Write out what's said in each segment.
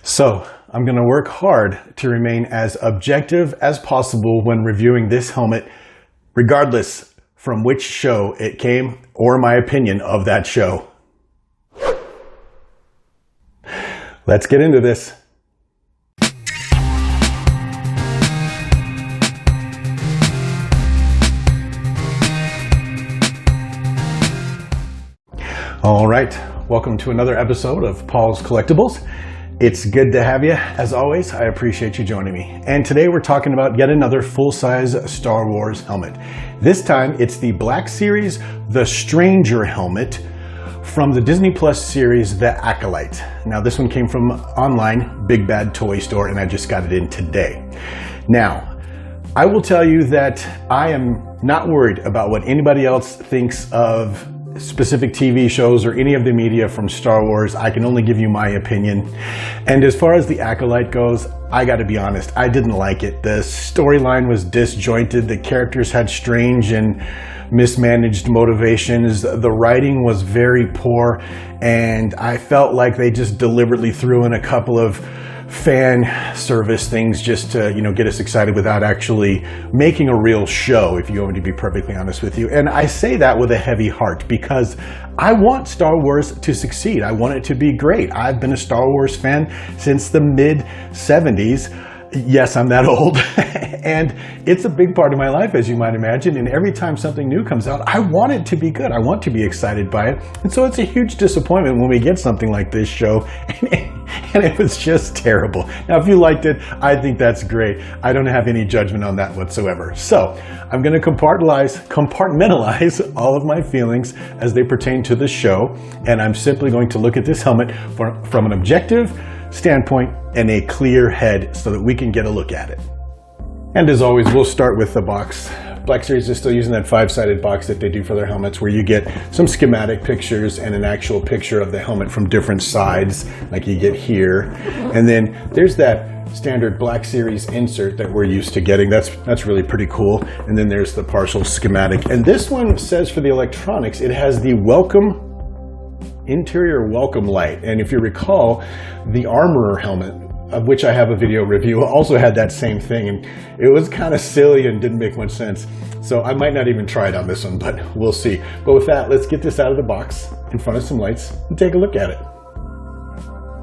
So I'm going to work hard to remain as objective as possible when reviewing this helmet, regardless from which show it came or my opinion of that show. Let's get into this. All right, welcome to another episode of Paul's Collectibles. It's good to have you, as always. I appreciate you joining me. And today we're talking about yet another full-size Star Wars helmet. This time it's the Black Series, the Stranger helmet from the Disney Plus series, The Acolyte. Now this one came from online, Big Bad Toy Store, and I just got it in today. Now, I will tell you that I am not worried about what anybody else thinks of specific TV shows or any of the media from Star Wars. I can only give you my opinion. And as far as the Acolyte goes, I gotta be honest, I didn't like it. The storyline was disjointed, the characters had strange and mismanaged motivations, the writing was very poor, and I felt like they just deliberately threw in a couple of fan service things just to, get us excited without actually making a real show, if you want me to be perfectly honest with you. And I say that with a heavy heart because I want Star Wars to succeed. I want it to be great. I've been a Star Wars fan since the mid-70s. Yes, I'm that old. And it's a big part of my life, as you might imagine. And every time something new comes out, I want it to be good. I want to be excited by it. And so it's a huge disappointment when we get something like this show and it was just terrible. Now, if you liked it, I think that's great. I don't have any judgment on that whatsoever. So I'm going to compartmentalize all of my feelings as they pertain to the show. And I'm simply going to look at this helmet from an objective standpoint and a clear head so that we can get a look at it. And as always, we'll start with the box. Black Series is still using that 5-sided box that they do for their helmets, where you get some schematic pictures and an actual picture of the helmet from different sides, like you get here. And then there's that standard Black Series insert that we're used to getting. That's really pretty cool. And then there's the partial schematic. And this one says for the electronics, it has the interior welcome light. And if you recall, the Armorer helmet, of which I have a video review, also had that same thing, and it was kind of silly and didn't make much sense. So I might not even try it on this one, but we'll see. But with that, let's get this out of the box in front of some lights and take a look at it.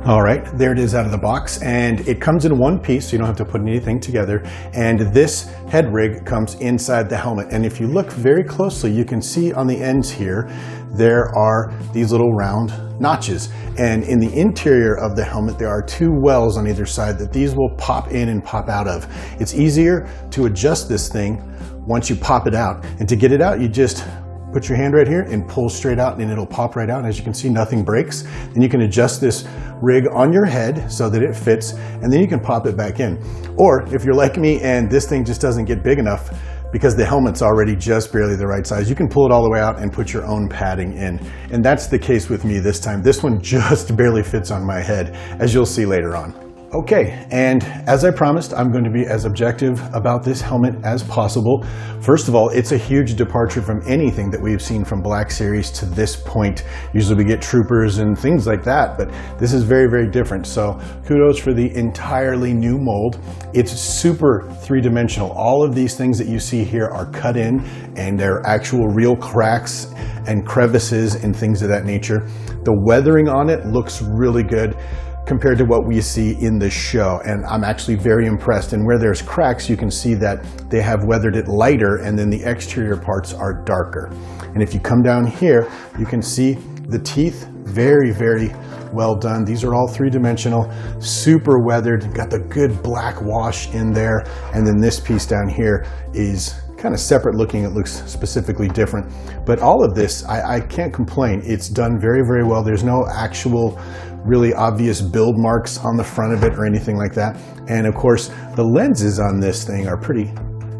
All right, there it is out of the box, and it comes in one piece, so you don't have to put anything together. And this head rig comes inside the helmet. And if you look very closely, you can see on the ends here, there are these little round notches. And in the interior of the helmet, there are two wells on either side that these will pop in and pop out of. It's easier to adjust this thing once you pop it out. And to get it out, you just put your hand right here and pull straight out, and it'll pop right out. And as you can see, nothing breaks. Then you can adjust this rig on your head so that it fits, and then you can pop it back in. Or if you're like me and this thing just doesn't get big enough because the helmet's already just barely the right size, you can pull it all the way out and put your own padding in. And that's the case with me this time. This one just barely fits on my head, as you'll see later on. Okay, and as I promised, I'm going to be as objective about this helmet as possible. First of all, it's a huge departure from anything that we've seen from Black Series to this point. Usually we get troopers and things like that, but this is very, very different. So kudos for the entirely new mold. It's super three-dimensional. All of these things that you see here are cut in, and they're actual real cracks and crevices and things of that nature. The weathering on it looks really good compared to what we see in the show, and I'm actually very impressed. And where there's cracks, you can see that they have weathered it lighter, and then the exterior parts are darker. And if you come down here, you can see the teeth, very, very well done. These are all three-dimensional, super weathered, got the good black wash in there. And then this piece down here is kind of separate looking. It looks specifically different. But all of this, I can't complain. It's done very, very well. There's no actual really obvious build marks on the front of it or anything like that. And of course, the lenses on this thing are pretty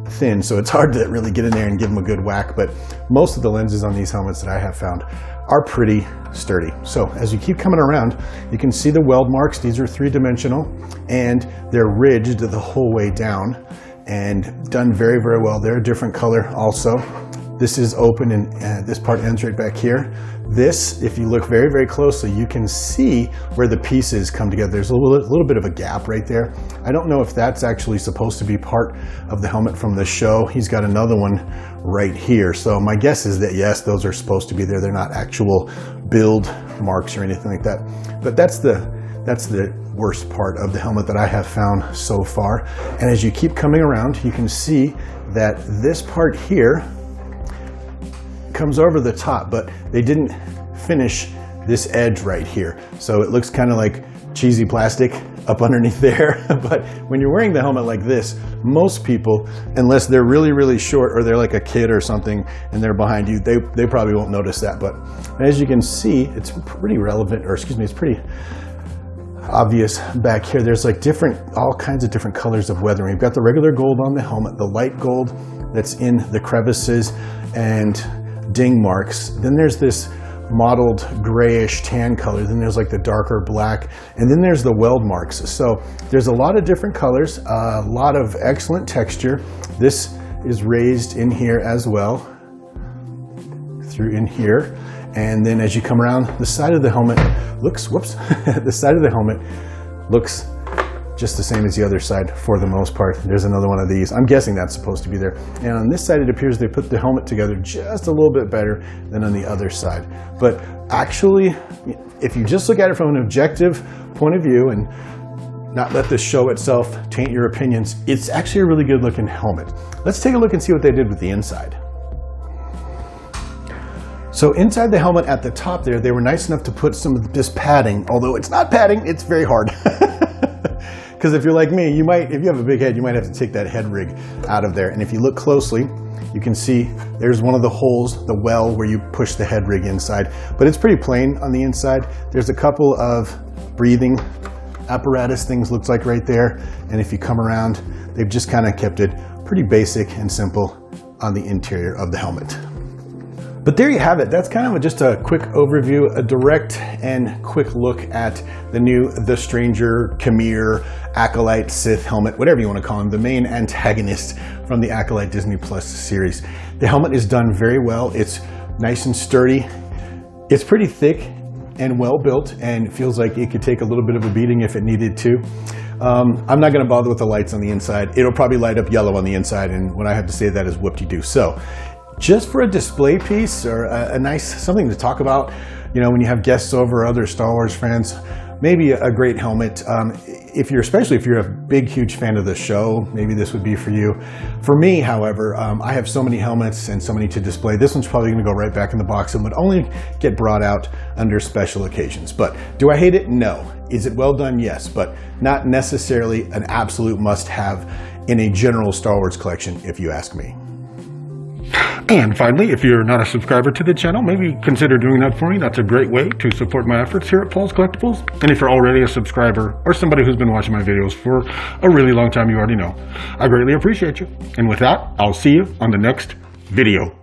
thin, so it's hard to really get in there and give them a good whack. But most of the lenses on these helmets that I have found are pretty sturdy. So as you keep coming around, you can see the weld marks. These are three-dimensional, and they're ridged the whole way down and done very, very well. They're a different color also. This is open, and this part ends right back here. This, if you look very, very closely, you can see where the pieces come together. There's a little bit of a gap right there. I don't know if that's actually supposed to be part of the helmet from the show. He's got another one right here. So my guess is that yes, those are supposed to be there. They're not actual build marks or anything like that. But that's the worst part of the helmet that I have found so far. And as you keep coming around, you can see that this part here comes over the top, but they didn't finish this edge right here. So it looks kind of like cheesy plastic up underneath there. But when you're wearing the helmet like this, most people, unless they're really, really short or they're like a kid or something and they're behind you, they probably won't notice that. But as you can see, it's pretty relevant, or excuse me, it's pretty obvious back here. There's like all kinds of different colors of weathering. We've got the regular gold on the helmet, the light gold that's in the crevices and ding marks. Then there's this mottled grayish tan color. Then there's like the darker black, and then there's the weld marks. So there's a lot of different colors, a lot of excellent texture. This is raised in here as well, through in here. And then as you come around, the side of the helmet looks, the side of the helmet looks just the same as the other side for the most part. There's another one of these. I'm guessing that's supposed to be there. And on this side, it appears they put the helmet together just a little bit better than on the other side. But actually, if you just look at it from an objective point of view and not let the show itself taint your opinions, it's actually a really good looking helmet. Let's take a look and see what they did with the inside. So inside the helmet at the top there, they were nice enough to put some of this padding, although it's not padding, it's very hard. Because if you're like me, if you have a big head, you might have to take that head rig out of there. And if you look closely, you can see there's one of the holes, the well where you push the head rig inside. But it's pretty plain on the inside. There's a couple of breathing apparatus things, looks like right there. And if you come around, they've just kind of kept it pretty basic and simple on the interior of the helmet. But there you have it. That's kind of just a quick overview, a direct and quick look at the new The Stranger, Khmer, Acolyte, Sith helmet, whatever you want to call him, the main antagonist from the Acolyte Disney Plus series. The helmet is done very well. It's nice and sturdy. It's pretty thick and well built, and it feels like it could take a little bit of a beating if it needed to. I'm not going to bother with the lights on the inside. It'll probably light up yellow on the inside, and what I have to say to that is whoop-de-doo. So, just for a display piece or a nice something to talk about, you know, when you have guests over, other Star Wars fans, maybe a great helmet. Especially if you're a big, huge fan of the show, maybe this would be for you. For me, however, I have so many helmets and so many to display. This one's probably going to go right back in the box and would only get brought out under special occasions. But do I hate it? No. Is it well done? Yes, but not necessarily an absolute must-have in a general Star Wars collection, if you ask me. And finally, if you're not a subscriber to the channel, maybe consider doing that for me. That's a great way to support my efforts here at Paul's Collectibles. And if you're already a subscriber or somebody who's been watching my videos for a really long time, you already know. I greatly appreciate you. And with that, I'll see you on the next video.